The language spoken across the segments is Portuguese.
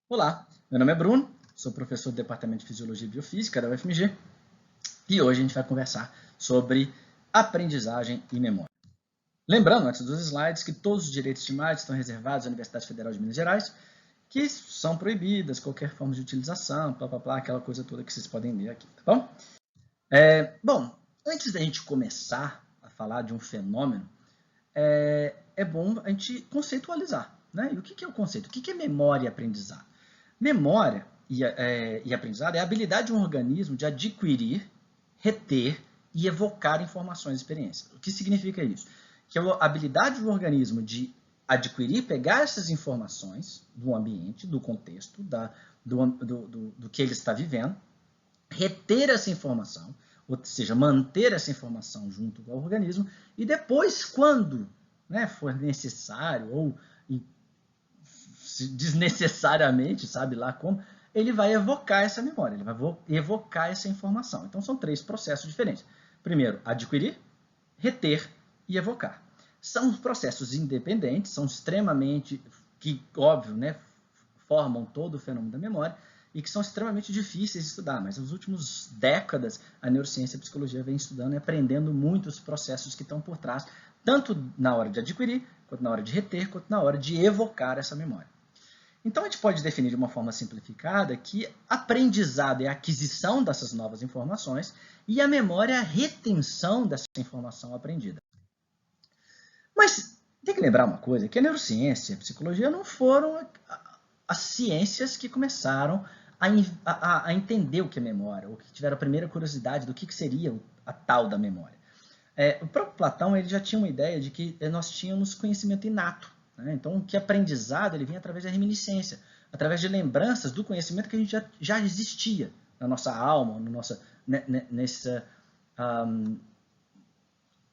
Olá, meu nome é Bruno, sou professor do Departamento de Fisiologia e Biofísica da UFMG e hoje a gente vai conversar sobre aprendizagem e memória. Lembrando, antes dos slides, que todos os direitos de imagem estão reservados à Universidade Federal de Minas Gerais, que são proibidas qualquer forma de utilização, aquela coisa toda que vocês podem ler aqui, tá bom? Bom, antes da gente começar a falar de um fenômeno, é bom a gente conceitualizar, né? E o que é o conceito? O que é memória e aprendizado? Memória e aprendizado é a habilidade de um organismo de adquirir, reter e evocar informações e experiências. O que significa isso? Que é a habilidade do organismo de adquirir, pegar essas informações do ambiente, do contexto, do que ele está vivendo, reter essa informação, ou seja, manter essa informação junto ao organismo, e depois, quando for necessário ou desnecessariamente, sabe lá como, ele vai evocar essa memória, ele vai evocar essa informação. Então, são três processos diferentes. Primeiro, adquirir, reter e evocar. São processos independentes, são extremamente, que óbvio, formam todo o fenômeno da memória e que são extremamente difíceis de estudar, mas nas últimas décadas a neurociência e a psicologia vem estudando e aprendendo muito os processos que estão por trás, tanto na hora de adquirir, quanto na hora de reter, quanto na hora de evocar essa memória. Então, a gente pode definir de uma forma simplificada que aprendizado é a aquisição dessas novas informações e a memória é a retenção dessa informação aprendida. Mas tem que lembrar uma coisa, que a neurociência e a psicologia não foram as ciências que começaram a entender o que é memória, ou que tiveram a primeira curiosidade do que seria a tal da memória. O próprio Platão ele já tinha uma ideia de que nós tínhamos conhecimento inato. Então, o que aprendizado ele vem através da reminiscência, através de lembranças do conhecimento que a gente já existia na nossa alma,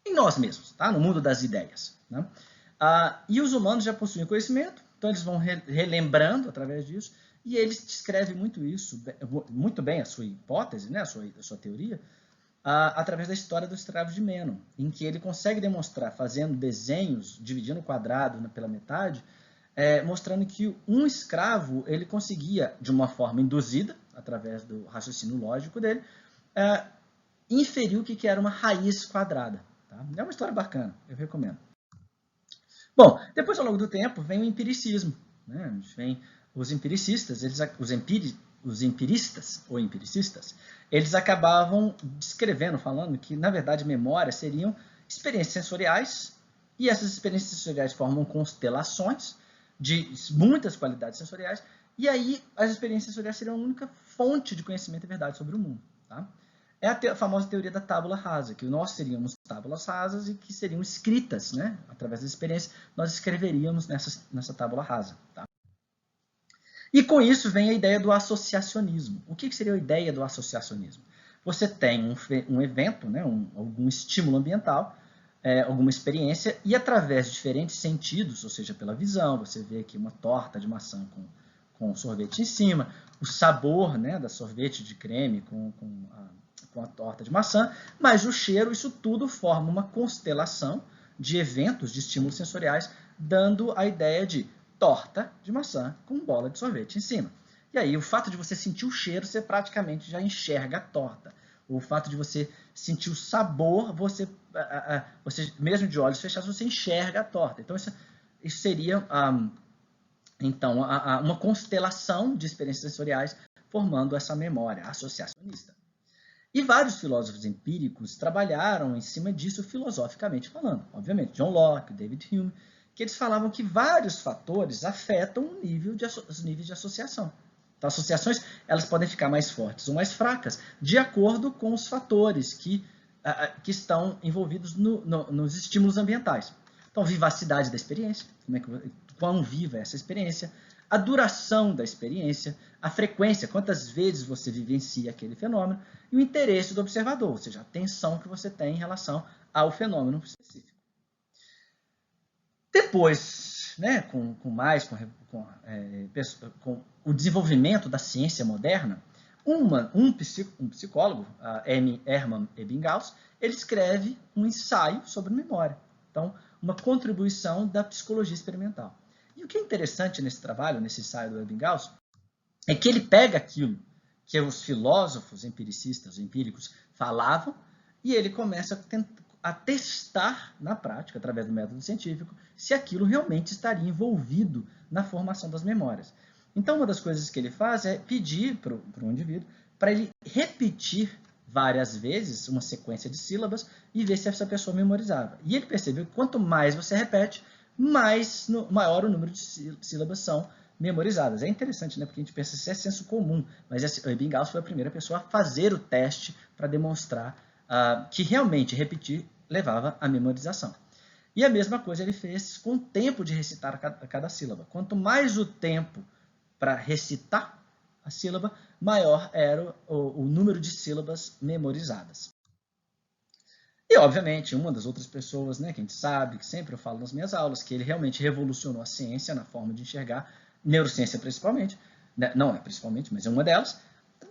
em nós mesmos, tá? No mundo das ideias. E os humanos já possuem conhecimento, então eles vão relembrando através disso, e eles descrevem muito bem a sua hipótese, a sua teoria, através da história do escravo de Menon, em que ele consegue demonstrar, fazendo desenhos, dividindo o quadrado pela metade, mostrando que um escravo ele conseguia, de uma forma induzida, através do raciocínio lógico dele, inferir o que era uma raiz quadrada. Tá? É uma história bacana, eu recomendo. Bom, depois, ao longo do tempo, vem o empiricismo. Vem os empiricistas, os empiristas ou empiricistas, eles acabavam descrevendo, falando que, na verdade, memória seriam experiências sensoriais, e essas experiências sensoriais formam constelações de muitas qualidades sensoriais, e aí as experiências sensoriais seriam a única fonte de conhecimento e verdade sobre o mundo. Tá? É a famosa teoria da tábula rasa, que nós seríamos tábulas rasas e que seriam escritas, através da experiência, nós escreveríamos nessa tábula rasa. Tá? E com isso vem a ideia do associacionismo. O que seria a ideia do associacionismo? Você tem um evento, algum estímulo ambiental, alguma experiência, e através de diferentes sentidos, ou seja, pela visão, você vê aqui uma torta de maçã com sorvete em cima, o sabor da sorvete de creme com a torta de maçã, mas o cheiro, isso tudo forma uma constelação de eventos, de estímulos sensoriais, dando a ideia de torta de maçã com bola de sorvete em cima. E aí, o fato de você sentir o cheiro, você praticamente já enxerga a torta. O fato de você sentir o sabor, você mesmo de olhos fechados, você enxerga a torta. Então, isso seria então, uma constelação de experiências sensoriais formando essa memória associacionista. E vários filósofos empíricos trabalharam em cima disso filosoficamente falando. Obviamente, John Locke, David Hume, que eles falavam que vários fatores afetam os níveis de associação. Então, associações elas podem ficar mais fortes ou mais fracas, de acordo com os fatores que estão envolvidos nos estímulos ambientais. Então, vivacidade da experiência, quão viva é essa experiência, a duração da experiência, a frequência, quantas vezes você vivencia aquele fenômeno, e o interesse do observador, ou seja, a atenção que você tem em relação ao fenômeno específico. Depois, com o desenvolvimento da ciência moderna, um psicólogo, Hermann Ebbinghaus, ele escreve um ensaio sobre memória. Então, uma contribuição da psicologia experimental. E o que é interessante nesse trabalho, nesse ensaio do Ebbinghaus, é que ele pega aquilo que os filósofos empiricistas, empíricos, falavam, e ele começa a testar na prática, através do método científico, se aquilo realmente estaria envolvido na formação das memórias. Então, uma das coisas que ele faz é pedir para o indivíduo para ele repetir várias vezes uma sequência de sílabas e ver se essa pessoa memorizava. E ele percebeu que quanto mais você repete, maior o número de sílabas são memorizadas. É interessante, né? Porque a gente pensa que isso é senso comum, mas Ebbinghaus foi a primeira pessoa a fazer o teste para demonstrar que realmente repetir levava à memorização. E a mesma coisa ele fez com o tempo de recitar cada sílaba. Quanto mais o tempo para recitar a sílaba, maior era o número de sílabas memorizadas. E, obviamente, uma das outras pessoas, né, que a gente sabe, que sempre eu falo nas minhas aulas, que ele realmente revolucionou a ciência na forma de enxergar, neurociência principalmente, né, não é principalmente, mas é uma delas,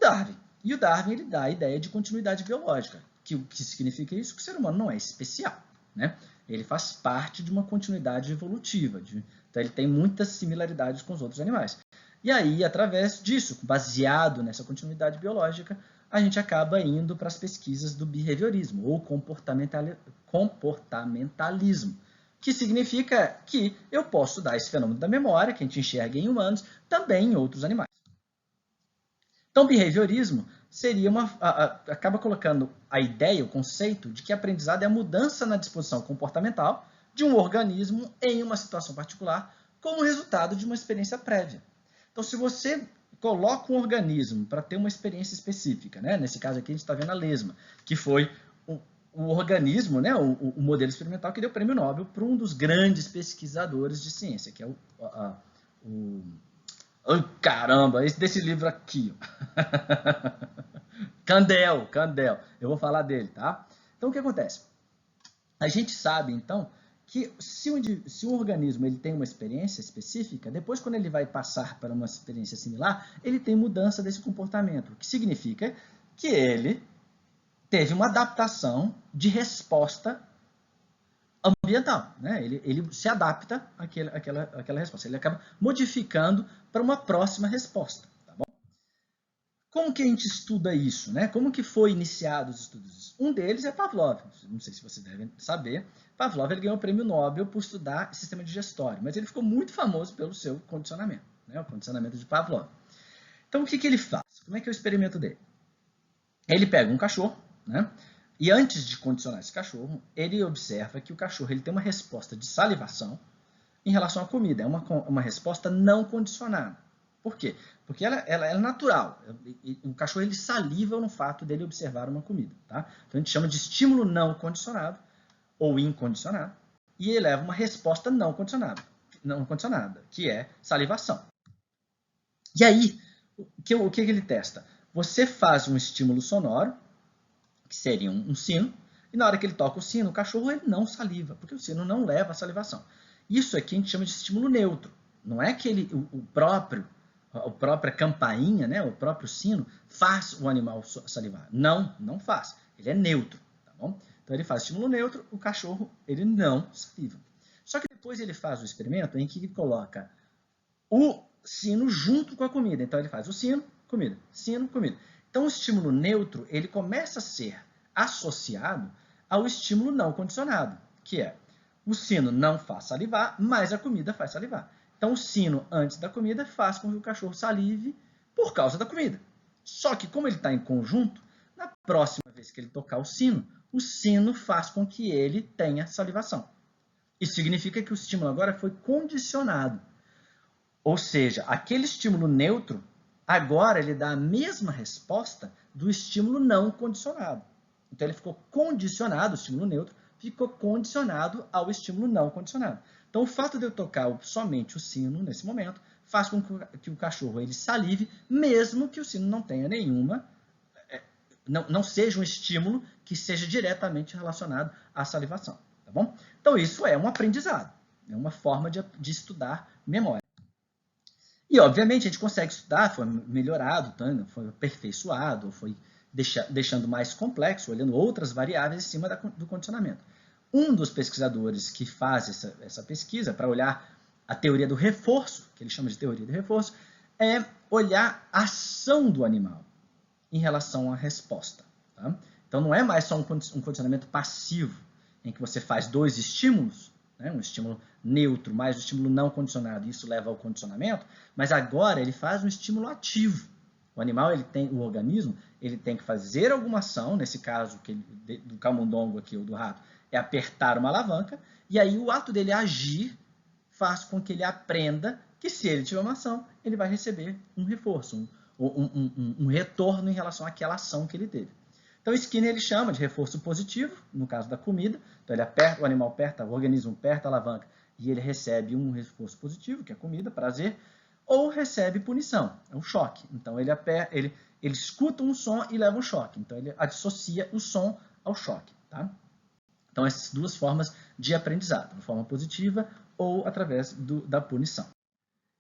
Darwin. E o Darwin ele dá a ideia de continuidade biológica. O que significa isso? Que o ser humano não é especial, né? Ele faz parte de uma continuidade evolutiva, então ele tem muitas similaridades com os outros animais. E aí, através disso, baseado nessa continuidade biológica, a gente acaba indo para as pesquisas do behaviorismo, ou comportamentalismo, que significa que eu posso estudar esse fenômeno da memória, que a gente enxerga em humanos, também em outros animais. Então, behaviorismo seria acaba colocando a ideia, o conceito de que aprendizado é a mudança na disposição comportamental de um organismo em uma situação particular como resultado de uma experiência prévia. Então, se você coloca um organismo para ter uma experiência específica, né? Nesse caso aqui a gente está vendo a lesma, que foi o organismo, né? o modelo experimental que deu o prêmio Nobel para um dos grandes pesquisadores de ciência, que é oh, caramba, esse desse livro aqui. Candel. Eu vou falar dele, tá? Então, o que acontece? A gente sabe, então, que se um organismo ele tem uma experiência específica, depois, quando ele vai passar para uma experiência similar, ele tem mudança desse comportamento, o que significa que ele teve uma adaptação de resposta ambiental, né? Ele se adapta àquela resposta, ele acaba modificando para uma próxima resposta. Tá bom? Como que a gente estuda isso, né? Como que foi iniciado os estudos? Um deles é Pavlov, não sei se vocês devem saber. Pavlov ele ganhou o prêmio Nobel por estudar sistema digestório, mas ele ficou muito famoso pelo seu condicionamento, né? O condicionamento de Pavlov. Então, o que ele faz? Como é que é o experimento dele? Ele pega um cachorro, né? E antes de condicionar esse cachorro, ele observa que o cachorro ele tem uma resposta de salivação em relação à comida. É uma resposta não condicionada. Por quê? Porque ela é natural. O cachorro ele saliva no fato dele observar uma comida. Tá? Então a gente chama de estímulo não condicionado ou incondicionado. E ele leva uma resposta não condicionada, que é salivação. E aí, o que ele testa? Você faz um estímulo sonoro, que seria um sino, e na hora que ele toca o sino, o cachorro ele não saliva, porque o sino não leva a salivação. Isso aqui a gente chama de estímulo neutro. Não é que a própria campainha, né, o próprio sino, faz o animal salivar. Não faz. Ele é neutro. Tá bom? Então ele faz estímulo neutro, o cachorro ele não saliva. Só que depois ele faz o experimento em que ele coloca o sino junto com a comida. Então ele faz o sino, comida, sino, comida. Então o estímulo neutro ele começa a ser associado ao estímulo não condicionado, que é o sino não faz salivar, mas a comida faz salivar. Então o sino antes da comida faz com que o cachorro salive por causa da comida. Só que como ele está em conjunto, na próxima vez que ele tocar o sino faz com que ele tenha salivação. Isso significa que o estímulo agora foi condicionado. Ou seja, aquele estímulo neutro, agora ele dá a mesma resposta do estímulo não condicionado. Então ele ficou condicionado, o estímulo neutro, ficou condicionado ao estímulo não condicionado. Então o fato de eu tocar somente o sino nesse momento faz com que o cachorro ele salive, mesmo que o sino não tenha não seja um estímulo que seja diretamente relacionado à salivação. Tá bom? Então isso é um aprendizado, é uma forma de estudar memória. E, obviamente, a gente consegue estudar, foi melhorado, foi aperfeiçoado, foi deixando mais complexo, olhando outras variáveis em cima do condicionamento. Um dos pesquisadores que faz essa pesquisa para olhar a teoria do reforço, que ele chama de teoria do reforço, é olhar a ação do animal em relação à resposta. Tá? Então, não é mais só um condicionamento passivo, em que você faz dois estímulos, né? Um estímulo neutro mais um estímulo não condicionado, e isso leva ao condicionamento, mas agora ele faz um estímulo ativo. O animal, o organismo, ele tem que fazer alguma ação, nesse caso do camundongo aqui, ou do rato, é apertar uma alavanca, e aí o ato dele agir faz com que ele aprenda que se ele tiver uma ação, ele vai receber um reforço, um retorno em relação àquela ação que ele teve. Então, Skinner ele chama de reforço positivo, no caso da comida. Então, o animal aperta, o organismo aperta a alavanca e ele recebe um reforço positivo, que é comida, prazer, ou recebe punição, é um choque. Então, ele escuta um som e leva um choque. Então, ele associa o som ao choque. Tá? Então, essas duas formas de aprendizado, de forma positiva ou através da punição.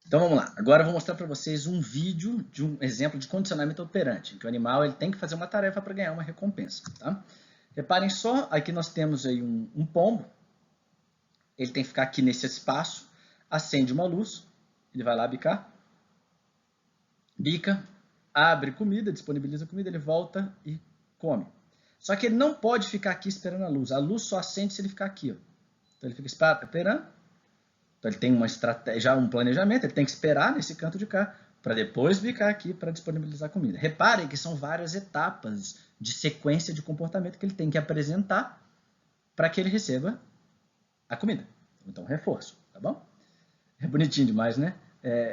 Então vamos lá, agora eu vou mostrar para vocês um vídeo de um exemplo de condicionamento operante, em que o animal ele tem que fazer uma tarefa para ganhar uma recompensa. Tá? Reparem só, aqui nós temos aí um pombo, ele tem que ficar aqui nesse espaço, acende uma luz, ele vai lá bicar, bica, abre comida, disponibiliza comida, ele volta e come. Só que ele não pode ficar aqui esperando a luz só acende se ele ficar aqui. Ó. Então ele fica esperando. Então, ele tem uma estratégia, já um planejamento, ele tem que esperar nesse canto de cá, para depois bicar aqui para disponibilizar comida. Reparem que são várias etapas de sequência de comportamento que ele tem que apresentar para que ele receba a comida. Então, reforço, tá bom? É bonitinho demais, né?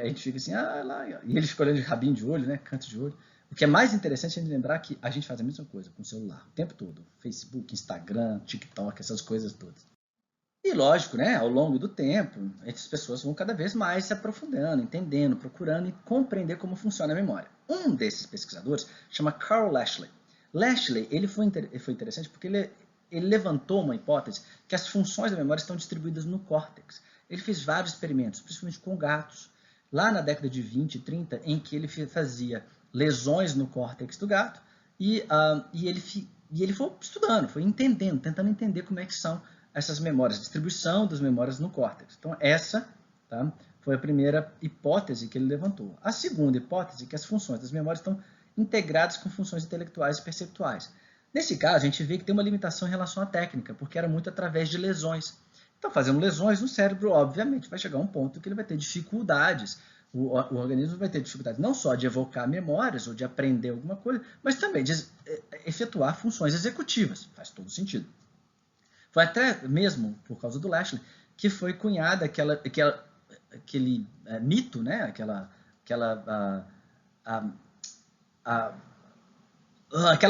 A gente fica assim, lá, e ele fica olhando de rabinho de olho, né? Canto de olho. O que é mais interessante é lembrar que a gente faz a mesma coisa com o celular, o tempo todo. Facebook, Instagram, TikTok, essas coisas todas. E lógico, né, ao longo do tempo, essas pessoas vão cada vez mais se aprofundando, entendendo, procurando e compreender como funciona a memória. Um desses pesquisadores chama Carl Lashley. Lashley ele foi interessante porque ele levantou uma hipótese que as funções da memória estão distribuídas no córtex. Ele fez vários experimentos, principalmente com gatos, lá na década de 20 e 30, em que ele fazia lesões no córtex do gato e ele foi estudando, foi entendendo, tentando entender como é que são essas memórias, distribuição das memórias no córtex. Então, essa foi a primeira hipótese que ele levantou. A segunda hipótese é que as funções das memórias estão integradas com funções intelectuais e perceptuais. Nesse caso, a gente vê que tem uma limitação em relação à técnica, porque era muito através de lesões. Então, fazendo lesões no cérebro, obviamente, vai chegar um ponto que ele vai ter dificuldades, o organismo vai ter dificuldades não só de evocar memórias ou de aprender alguma coisa, mas também de efetuar funções executivas. Faz todo sentido. Foi até mesmo por causa do Lashley que foi cunhada aquele mito, né? aquela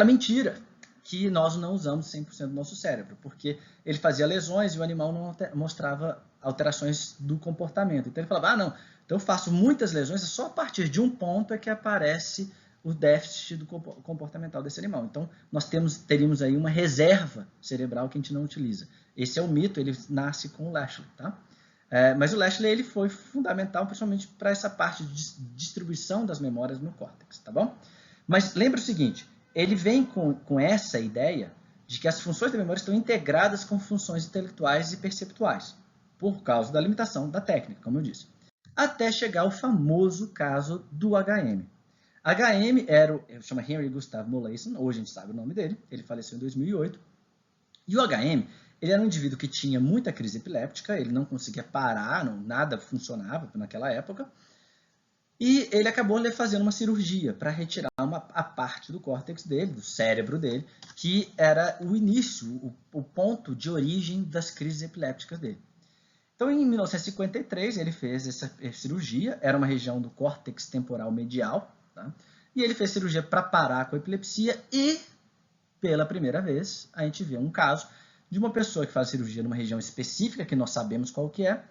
mentira que nós não usamos 100% do nosso cérebro, porque ele fazia lesões e o animal não mostrava alterações do comportamento. Então ele falava, não, então eu faço muitas lesões, é só a partir de um ponto é que aparece o déficit do comportamental desse animal. Então, nós teríamos aí uma reserva cerebral que a gente não utiliza. Esse é o mito, ele nasce com o Lashley. Tá? Mas o Lashley ele foi fundamental, principalmente para essa parte de distribuição das memórias no córtex. Tá bom? Mas lembra o seguinte, ele vem com essa ideia de que as funções da memória estão integradas com funções intelectuais e perceptuais, por causa da limitação da técnica, como eu disse. Até chegar ao famoso caso do HM. HM chama Henry Gustav Molaison, hoje a gente sabe o nome dele, ele faleceu em 2008. E o HM, ele era um indivíduo que tinha muita crise epiléptica, ele não conseguia parar, nada funcionava naquela época. E ele acabou fazendo uma cirurgia para retirar a parte do córtex dele, do cérebro dele, que era o início, o ponto de origem das crises epilépticas dele. Então, em 1953, ele fez essa cirurgia, era uma região do córtex temporal medial, tá? E ele fez cirurgia para parar com a epilepsia e, pela primeira vez, a gente vê um caso de uma pessoa que faz cirurgia numa região específica, que nós sabemos qual que é,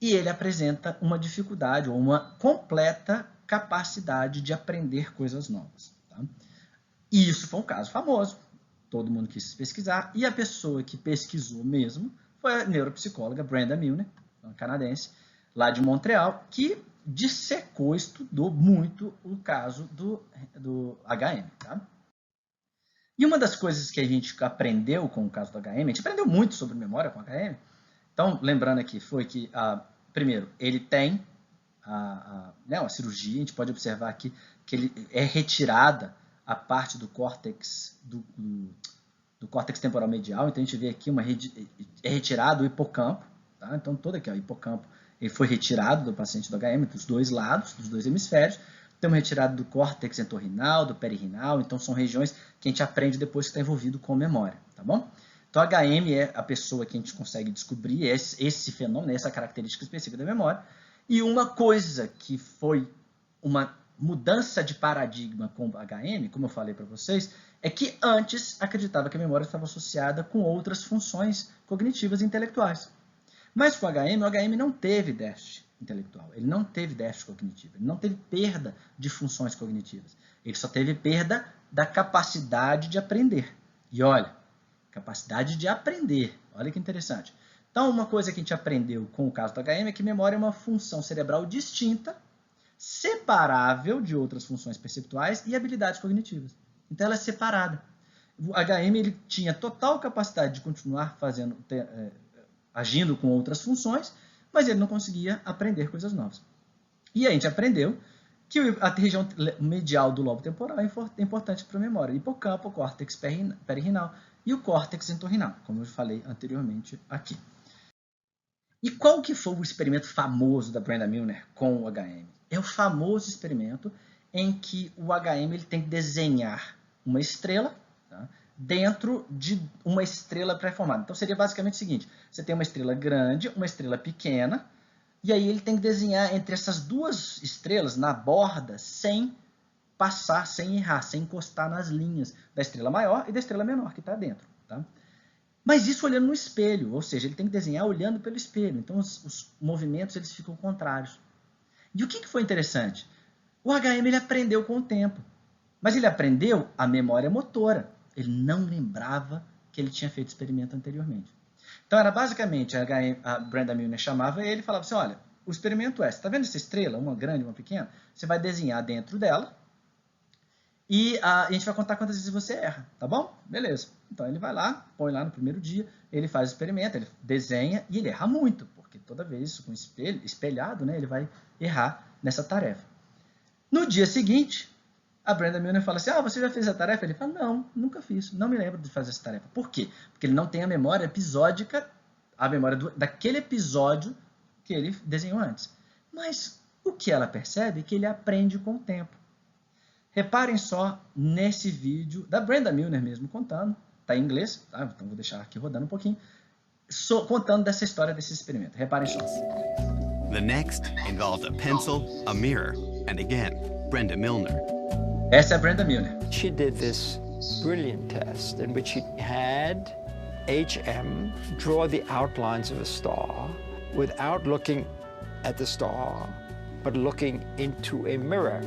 e ele apresenta uma dificuldade ou uma completa capacidade de aprender coisas novas. Tá? E isso foi um caso famoso, todo mundo quis pesquisar, e a pessoa que pesquisou mesmo foi a neuropsicóloga Brenda Milner, uma canadense, lá de Montreal, que dissecou, estudou muito o caso do HM. Tá? E uma das coisas que a gente aprendeu com o caso do HM, a gente aprendeu muito sobre memória com o HM, então, lembrando aqui, foi que, primeiro, ele tem né, uma cirurgia, a gente pode observar aqui que ele é retirada a parte do córtex, do córtex temporal medial. Então a gente vê aqui é retirado o hipocampo, tá? Então todo aqui, ó, o hipocampo, ele foi retirado do paciente do HM, dos dois lados, dos dois hemisférios. Temos retirado do córtex entorrinal, do peririnal, então são regiões que a gente aprende depois que está envolvido com memória, tá bom? Então, HM é a pessoa que a gente consegue descobrir esse fenômeno, essa característica específica da memória. E uma coisa que foi uma mudança de paradigma com o HM, como eu falei para vocês, é que antes acreditava que a memória estava associada com outras funções cognitivas e intelectuais. Mas com o HM não teve déficit intelectual, ele não teve déficit cognitivo, ele não teve perda de funções cognitivas, ele só teve perda da capacidade de aprender. E olha, capacidade de aprender, olha que interessante. Então, uma coisa que a gente aprendeu com o caso do HM é que memória é uma função cerebral distinta, separável de outras funções perceptuais e habilidades cognitivas. Então, ela é separada. O HM ele tinha total capacidade de continuar agindo com outras funções, mas ele não conseguia aprender coisas novas. E a gente aprendeu que a região medial do lobo temporal é importante para a memória. Hipocampo, córtex peririnal e o córtex entorrinal, como eu falei anteriormente aqui. E qual que foi o experimento famoso da Brenda Milner com o HM? É o famoso experimento em que o HM ele tem que desenhar uma estrela, tá, dentro de uma estrela pré-formada. Então, seria basicamente o seguinte, você tem uma estrela grande, uma estrela pequena, e aí ele tem que desenhar entre essas duas estrelas, na borda, sem passar, sem errar, sem encostar nas linhas da estrela maior e da estrela menor que está dentro. Tá? Mas isso olhando no espelho, ou seja, ele tem que desenhar olhando pelo espelho. Então, os movimentos eles ficam contrários. E o que foi interessante? O HM ele aprendeu com o tempo, mas ele aprendeu a memória motora. Ele não lembrava que ele tinha feito experimento anteriormente. Então, era basicamente, a Brenda Milner chamava ele e falava assim, olha, o experimento é, você está vendo essa estrela, uma grande, uma pequena? Você vai desenhar dentro dela e a gente vai contar quantas vezes você erra, tá bom? Beleza. Então, ele vai lá, põe lá no primeiro dia, ele faz o experimento, ele desenha e ele erra muito, porque toda vez com espelhado, né, ele vai errar nessa tarefa. No dia seguinte, a Brenda Milner fala assim, você já fez a tarefa? Ele fala, não, nunca fiz, não me lembro de fazer essa tarefa. Por quê? Porque ele não tem a memória episódica, a memória daquele episódio que ele desenhou antes. Mas o que ela percebe é que ele aprende com o tempo. Reparem só nesse vídeo da Brenda Milner mesmo contando, está em inglês, tá? Então vou deixar aqui rodando um pouquinho, contando dessa história desse experimento. Reparem só. The next involved a pencil, a mirror, and again, Brenda Milner. Essa é a Brenda Milner. She did this brilliant test in which she had HM draw the outlines of a star without looking at the star, but looking into a mirror.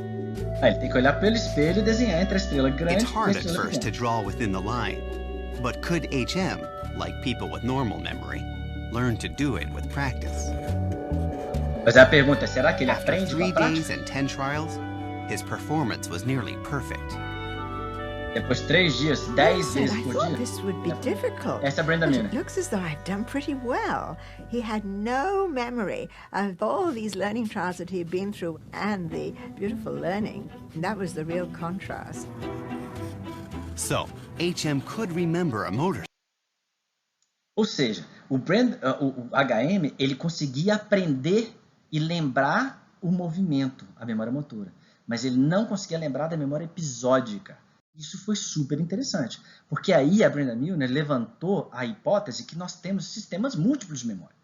Ele tem que olhar pelo espelho e desenhar entre a estrela grande It's e a hard at estrela first to pequena. draw within the line, but could HM, like people with normal memory, learn to do it with practice? Mas a pergunta é, será que ele After aprende com 3 a days prática? and 10 trials, his performance was nearly perfect. Depois de 3 dias, 10 Yes, and vezes I por thought dia? this would be difficult. Essa é a Brenda But Milner. it looks as though I've done pretty well. He had no memory of all these learning trials that he had been through and the beautiful learning. And that was the real contrast. So, HM could remember a motor. Ou seja, o HM ele conseguia aprender e lembrar o movimento, a memória motora, mas ele não conseguia lembrar da memória episódica. Isso foi super interessante, porque aí a Brenda Milner levantou a hipótese que nós temos sistemas múltiplos de memória.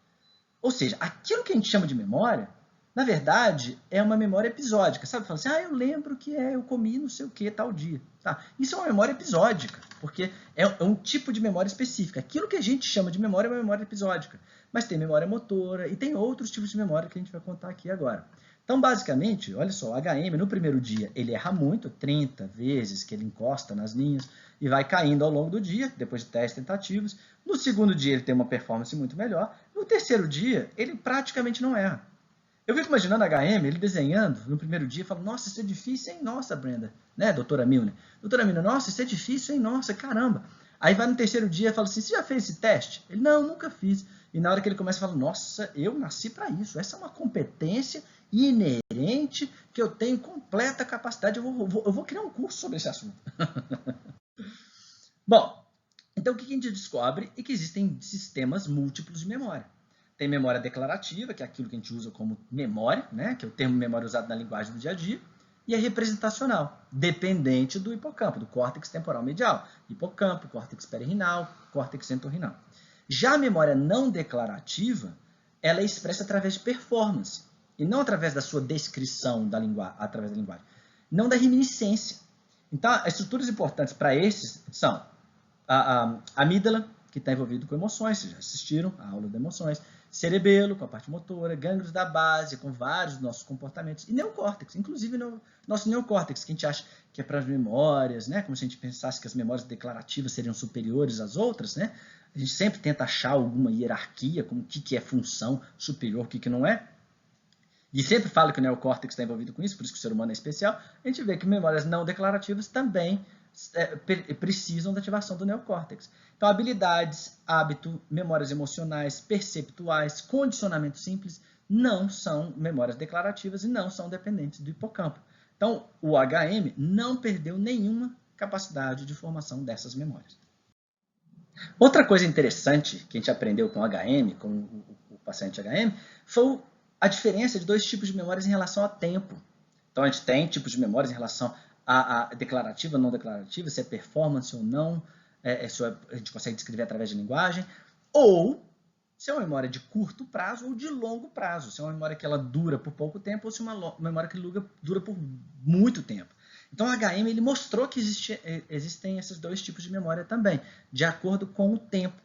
Ou seja, aquilo que a gente chama de memória, na verdade, é uma memória episódica. Sabe? Fala assim, eu lembro que eu comi não sei o que tal dia. Tá? Isso é uma memória episódica, porque é um tipo de memória específica. Aquilo que a gente chama de memória é uma memória episódica. Mas tem memória motora e tem outros tipos de memória que a gente vai contar aqui agora. Então, basicamente, olha só, o HM, no primeiro dia, ele erra muito, 30 vezes que ele encosta nas linhas e vai caindo ao longo do dia, depois de 10 tentativas. No segundo dia, ele tem uma performance muito melhor. No terceiro dia, ele praticamente não erra. Eu fico imaginando a HM, ele desenhando no primeiro dia, falando, nossa, isso é difícil, hein? Nossa, Brenda, né, doutora Milner? Doutora Milner, nossa, isso é difícil, hein? Nossa, caramba. Aí vai no terceiro dia e fala assim, você já fez esse teste? Ele, não, nunca fiz. E na hora que ele começa a falar, nossa, eu nasci para isso, essa é uma competência inerente que eu tenho completa capacidade. Eu vou criar um curso sobre esse assunto. Bom, então o que a gente descobre é que existem sistemas múltiplos de memória. Tem memória declarativa, que é aquilo que a gente usa como memória, né? Que é o termo memória usado na linguagem do dia a dia, e a representacional, dependente do hipocampo, do córtex temporal medial. Hipocampo, córtex perirenal, córtex entorrinal. Já a memória não declarativa, ela é expressa através de performance, e não através da sua descrição através da linguagem, não da reminiscência. Então, as estruturas importantes para esses são a amígdala, que está envolvido com emoções, vocês já assistiram a aula de emoções, cerebelo, com a parte motora, gânglios da base, com vários dos nossos comportamentos, e neocórtex, inclusive no nosso neocórtex, que a gente acha que é para as memórias, né? Como se a gente pensasse que as memórias declarativas seriam superiores às outras, né? A gente sempre tenta achar alguma hierarquia, como o que é função superior, o que não é. E sempre fala que o neocórtex está envolvido com isso, por isso que o ser humano é especial. A gente vê que memórias não declarativas também precisam da ativação do neocórtex. Então, habilidades, hábito, memórias emocionais, perceptuais, condicionamento simples, não são memórias declarativas e não são dependentes do hipocampo. Então, o HM não perdeu nenhuma capacidade de formação dessas memórias. Outra coisa interessante que a gente aprendeu com o HM, com o paciente HM, foi a diferença de dois tipos de memórias em relação a tempo. Então, a gente tem tipos de memórias em relação a declarativa, não declarativa, se é performance ou não, se a gente consegue descrever através de linguagem, ou se é uma memória de curto prazo ou de longo prazo, se é uma memória que ela dura por pouco tempo ou se é uma memória que dura por muito tempo. Então, o HM ele mostrou que existem esses dois tipos de memória também, de acordo com o tempo.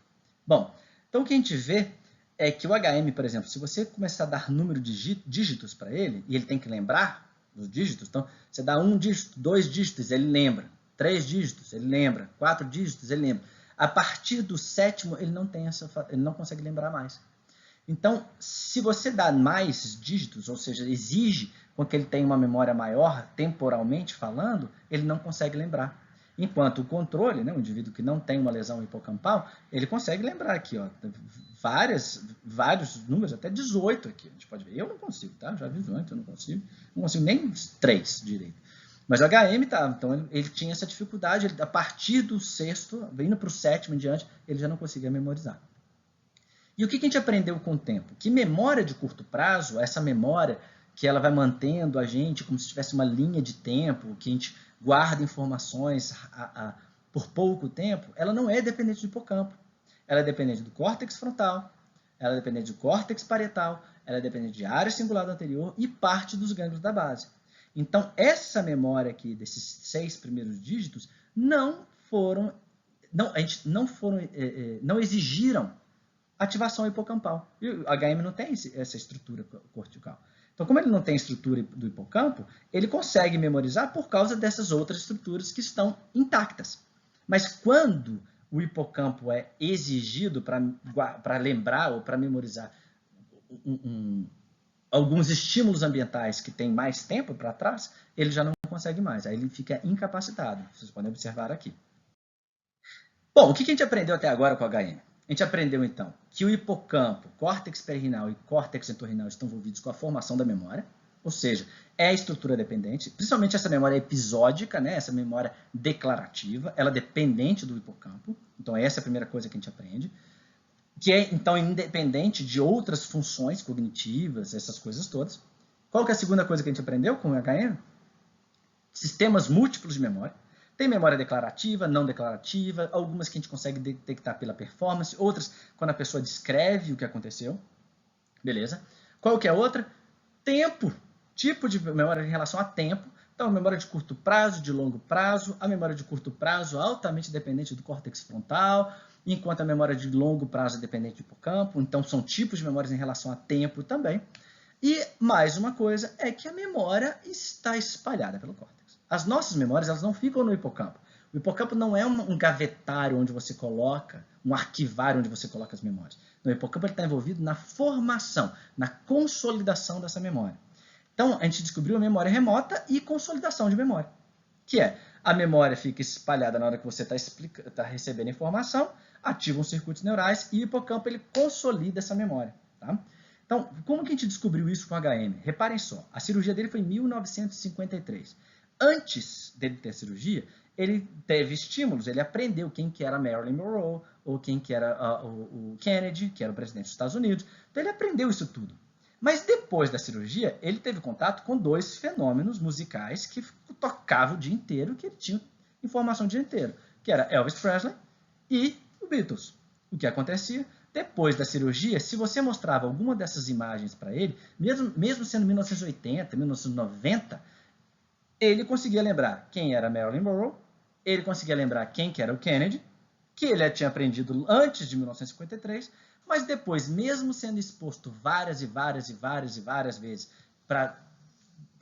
Bom, então o que a gente vê é que o HM, por exemplo, se você começar a dar número de dígitos para ele, e ele tem que lembrar os dígitos, então você dá 1 dígito, 2 dígitos, ele lembra, 3 dígitos, ele lembra, 4 dígitos, ele lembra. A partir do 7º, ele não consegue lembrar mais. Então, se você dá mais dígitos, ou seja, exige com que ele tenha uma memória maior, temporalmente falando, ele não consegue lembrar. Enquanto o controle, né, o indivíduo que não tem uma lesão hipocampal, ele consegue lembrar aqui, ó, vários números, até 18 aqui, a gente pode ver. Eu não consigo, tá? Já vi 18, eu não consigo nem 3 direito. Mas o HM tá, então ele tinha essa dificuldade, a partir do 6º, indo para o 7º em diante, ele já não conseguia memorizar. E o que a gente aprendeu com o tempo? Que memória de curto prazo, essa memória que ela vai mantendo a gente como se tivesse uma linha de tempo, que a gente guarda informações por pouco tempo, ela não é dependente do hipocampo. Ela é dependente do córtex frontal, ela é dependente do córtex parietal, ela é dependente de área cingulada anterior e parte dos gânglios da base. Então, essa memória aqui, desses 6 primeiros dígitos, não exigiram ativação hipocampal. E o HM não tem essa estrutura cortical. Então, como ele não tem estrutura do hipocampo, ele consegue memorizar por causa dessas outras estruturas que estão intactas. Mas quando o hipocampo é exigido para lembrar ou para memorizar alguns estímulos ambientais que têm mais tempo para trás, ele já não consegue mais. Aí ele fica incapacitado. Vocês podem observar aqui. Bom, o que a gente aprendeu até agora com o HM? A gente aprendeu, então, que o hipocampo, córtex perirenal e córtex entorrinal estão envolvidos com a formação da memória, ou seja, é a estrutura dependente, principalmente essa memória episódica, né? Essa memória declarativa, ela é dependente do hipocampo, então essa é a primeira coisa que a gente aprende, que é, então, independente de outras funções cognitivas, essas coisas todas. Qual que é a segunda coisa que a gente aprendeu com o HM? Sistemas múltiplos de memória. Tem memória declarativa, não declarativa, algumas que a gente consegue detectar pela performance, outras quando a pessoa descreve o que aconteceu. Beleza? Qual que é a outra? Tempo. Tipo de memória em relação a tempo. Então, a memória de curto prazo, de longo prazo. A memória de curto prazo altamente dependente do córtex frontal, enquanto a memória de longo prazo é dependente do hipocampo. Então, são tipos de memórias em relação a tempo também. E mais uma coisa é que a memória está espalhada pelo córtex. As nossas memórias, elas não ficam no hipocampo. O hipocampo não é um gavetário onde você coloca, um arquivário onde você coloca as memórias. O hipocampo está envolvido na formação, na consolidação dessa memória. Então, a gente descobriu a memória remota e consolidação de memória, que é a memória fica espalhada na hora que você está recebendo informação, ativa os circuitos neurais e o hipocampo ele consolida essa memória. Tá? Então, como que a gente descobriu isso com o HM? Reparem só, a cirurgia dele foi em 1953. Antes dele ter cirurgia, ele teve estímulos, ele aprendeu quem que era Marilyn Monroe, ou quem que era o Kennedy, que era o presidente dos Estados Unidos. Então, ele aprendeu isso tudo. Mas depois da cirurgia, ele teve contato com dois fenômenos musicais que tocavam o dia inteiro, que ele tinha informação o dia inteiro, que era Elvis Presley e o Beatles. O que acontecia? Depois da cirurgia, se você mostrava alguma dessas imagens para ele, mesmo sendo 1980, 1990, ele conseguia lembrar quem era Marilyn Monroe, ele conseguia lembrar quem que era o Kennedy, que ele tinha aprendido antes de 1953, mas depois, mesmo sendo exposto várias vezes para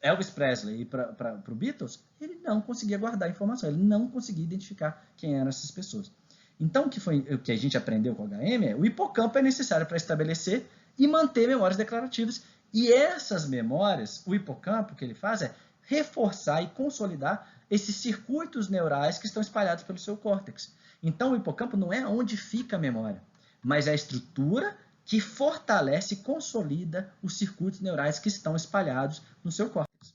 Elvis Presley e para o Beatles, ele não conseguia guardar a informação, ele não conseguia identificar quem eram essas pessoas. Então, o que a gente aprendeu com o HM é o hipocampo é necessário para estabelecer e manter memórias declarativas. E essas memórias, o hipocampo, o que ele faz é reforçar e consolidar esses circuitos neurais que estão espalhados pelo seu córtex. Então, o hipocampo não é onde fica a memória, mas é a estrutura que fortalece e consolida os circuitos neurais que estão espalhados no seu córtex.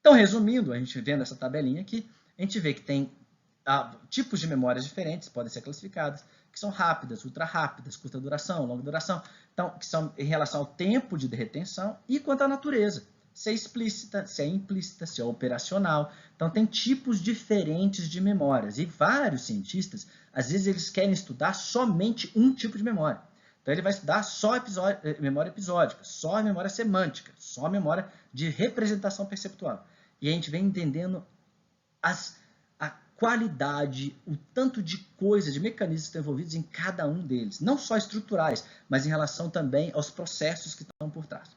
Então, resumindo, a gente vendo essa tabelinha aqui, a gente vê que tem tipos de memórias diferentes, podem ser classificadas, que são rápidas, ultra rápidas, curta duração, longa duração, então, que são em relação ao tempo de retenção e quanto à natureza. Se é explícita, se é implícita, se é operacional. Então, tem tipos diferentes de memórias. E vários cientistas, às vezes, eles querem estudar somente um tipo de memória. Então, ele vai estudar só memória episódica, só a memória semântica, só a memória de representação perceptual. E a gente vem entendendo a qualidade, o tanto de coisa, de mecanismos que estão envolvidos em cada um deles. Não só estruturais, mas em relação também aos processos que estão por trás.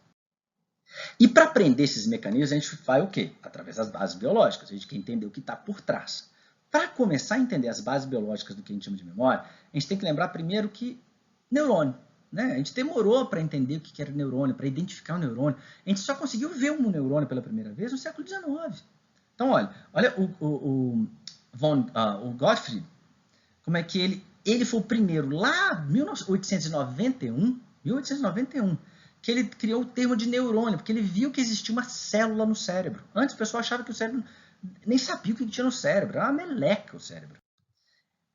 E para aprender esses mecanismos, a gente vai o quê? Através das bases biológicas. A gente quer entender o que está por trás. Para começar a entender as bases biológicas do que a gente chama de memória, a gente tem que lembrar primeiro que neurônio. Né? A gente demorou para entender o que era neurônio, para identificar o neurônio. A gente só conseguiu ver um neurônio pela primeira vez no século XIX. Então, olha o Gottfried, como é que ele foi o primeiro, lá em 1891, que ele criou o termo de neurônio, porque ele viu que existia uma célula no cérebro. Antes o pessoal achava que o cérebro nem sabia o que tinha no cérebro, era uma meleca o cérebro.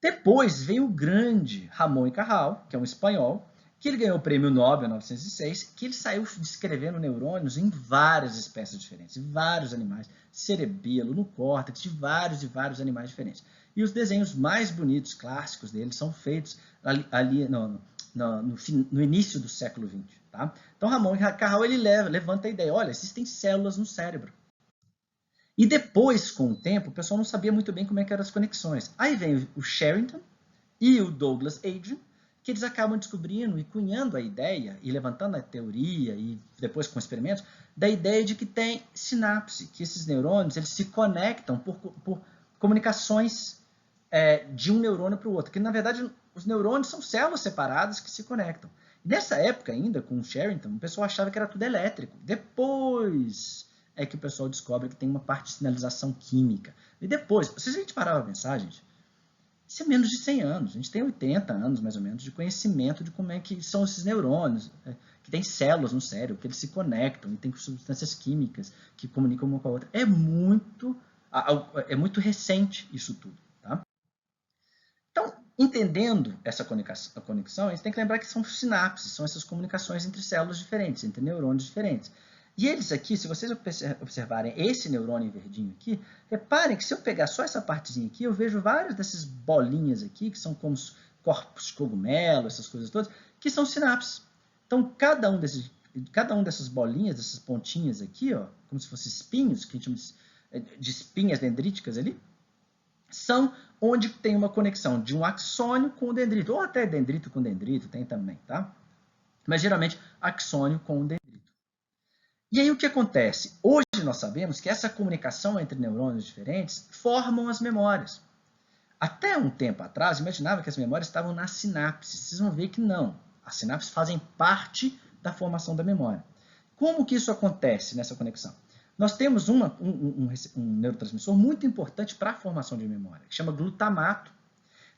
Depois veio o grande Ramon y Cajal, que é um espanhol, que ele ganhou o prêmio Nobel em 1906, que ele saiu descrevendo neurônios em várias espécies diferentes, em vários animais, cerebelo, no córtex, de vários animais diferentes. E os desenhos mais bonitos, clássicos dele, são feitos ali no início do século XX. Tá? Então, Ramon y Cajal ele levanta a ideia, olha, existem células no cérebro. E depois, com o tempo, o pessoal não sabia muito bem como é que eram as conexões. Aí vem o Sherrington e o Douglas Adrian, que eles acabam descobrindo e cunhando a ideia, e levantando a teoria, e depois com experimentos, da ideia de que tem sinapse, que esses neurônios eles se conectam por comunicações de um neurônio para o outro, que na verdade os neurônios são células separadas que se conectam. Nessa época ainda, com o Sherrington, o pessoal achava que era tudo elétrico. Depois é que o pessoal descobre que tem uma parte de sinalização química. E depois, se a gente parar para pensar, gente, isso é menos de 100 anos. A gente tem 80 anos, mais ou menos, de conhecimento de como é que são esses neurônios, que tem células no cérebro, que eles se conectam, e tem substâncias químicas que comunicam uma com a outra. É muito recente isso tudo. Tá? Então, entendendo essa conexão, a gente tem que lembrar que são sinapses, são essas comunicações entre células diferentes, entre neurônios diferentes. E eles aqui, se vocês observarem esse neurônio verdinho aqui, reparem que se eu pegar só essa partezinha aqui, eu vejo várias dessas bolinhas aqui, que são como os corpos de cogumelo, essas coisas todas, que são sinapses. Então, cada um dessas bolinhas, dessas pontinhas aqui, ó, como se fossem espinhos, que a gente chama de espinhas dendríticas ali, são onde tem uma conexão de um axônio com o dendrito, ou até dendrito com dendrito, tem também, tá? Mas geralmente axônio com o dendrito. E aí o que acontece? Hoje nós sabemos que essa comunicação entre neurônios diferentes formam as memórias. Até um tempo atrás, imaginava que as memórias estavam nas sinapses. Vocês vão ver que não. As sinapses fazem parte da formação da memória. Como que isso acontece nessa conexão? Nós temos um neurotransmissor muito importante para a formação de memória, que chama glutamato.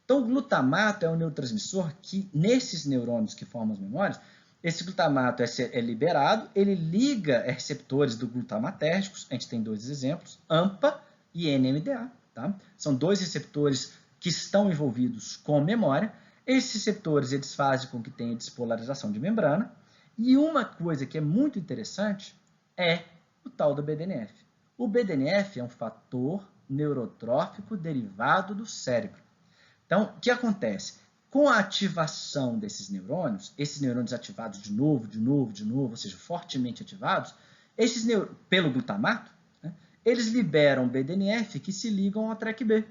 Então, o glutamato é um neurotransmissor que, nesses neurônios que formam as memórias, Esse glutamato é liberado, ele liga receptores do glutamatérgicos, a gente tem dois exemplos, AMPA e NMDA. Tá? São dois receptores que estão envolvidos com memória. Esses receptores eles fazem com que tenha despolarização de membrana. E uma coisa que é muito interessante é o tal do BDNF. O BDNF é um fator neurotrófico derivado do cérebro. Então, o que acontece? Com a ativação desses neurônios ativados de novo, ou seja, fortemente ativados, pelo glutamato, né, eles liberam BDNF que se ligam ao TrkB.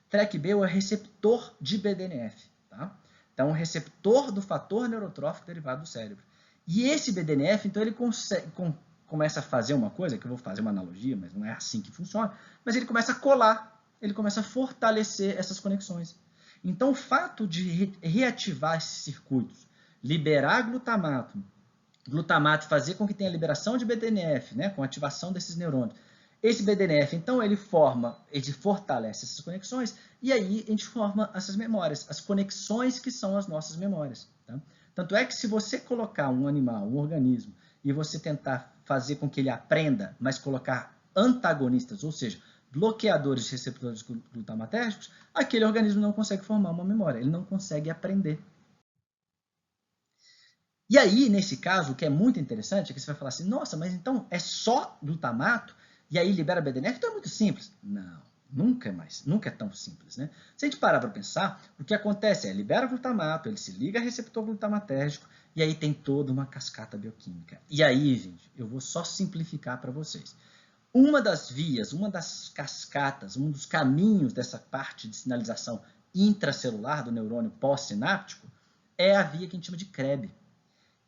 TrkB é o receptor de BDNF. Tá? Então, o receptor do fator neurotrófico derivado do cérebro. E esse BDNF, então, ele começa a fazer uma coisa, que eu vou fazer uma analogia, mas não é assim que funciona, mas ele começa a colar, ele começa a fortalecer essas conexões. Então, o fato de reativar esses circuitos, liberar glutamato fazer com que tenha liberação de BDNF, né, com a ativação desses neurônios. Esse BDNF, então, ele fortalece essas conexões e aí a gente forma essas memórias, as conexões que são as nossas memórias. Tá? Tanto é que se você colocar um animal, um organismo, e você tentar fazer com que ele aprenda, mas colocar antagonistas, ou seja, bloqueadores de receptores glutamatérgicos, aquele organismo não consegue formar uma memória, ele não consegue aprender. E aí, nesse caso, o que é muito interessante é que você vai falar assim, nossa, mas então é só glutamato e aí libera BDNF? Então é muito simples. Não, nunca é tão simples. Né? Se a gente parar para pensar, o que acontece é, libera glutamato, ele se liga a receptor glutamatérgico e aí tem toda uma cascata bioquímica. E aí, gente, eu vou só simplificar para vocês. Uma das vias, uma das cascatas, um dos caminhos dessa parte de sinalização intracelular do neurônio pós-sináptico é a via que a gente chama de CREB.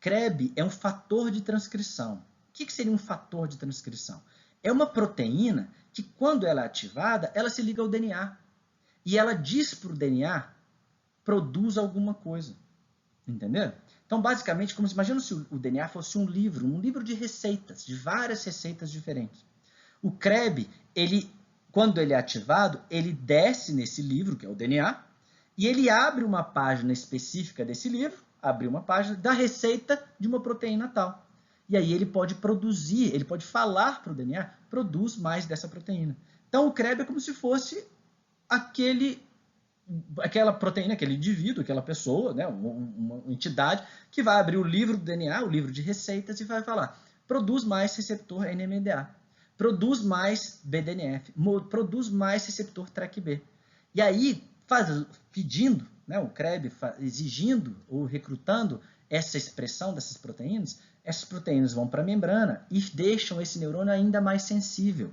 CREB é um fator de transcrição. O que seria um fator de transcrição? É uma proteína que, quando ela é ativada, ela se liga ao DNA. E ela diz para o DNA, produz alguma coisa. Entendeu? Então, basicamente, imagina se o DNA fosse um livro de receitas, de várias receitas diferentes. O CREB, quando ele é ativado, ele desce nesse livro, que é o DNA, e ele abre uma página específica desse livro, abre uma página da receita de uma proteína tal. E aí ele pode produzir, ele pode falar para o DNA, produz mais dessa proteína. Então, o CREB é como se fosse aquela proteína, aquele indivíduo, aquela pessoa, né, uma entidade, que vai abrir o livro do DNA, o livro de receitas, e vai falar, produz mais receptor NMDA. Produz mais BDNF, produz mais receptor TrkB. E aí, pedindo, né, o CREB exigindo ou recrutando essa expressão dessas proteínas, essas proteínas vão para a membrana e deixam esse neurônio ainda mais sensível.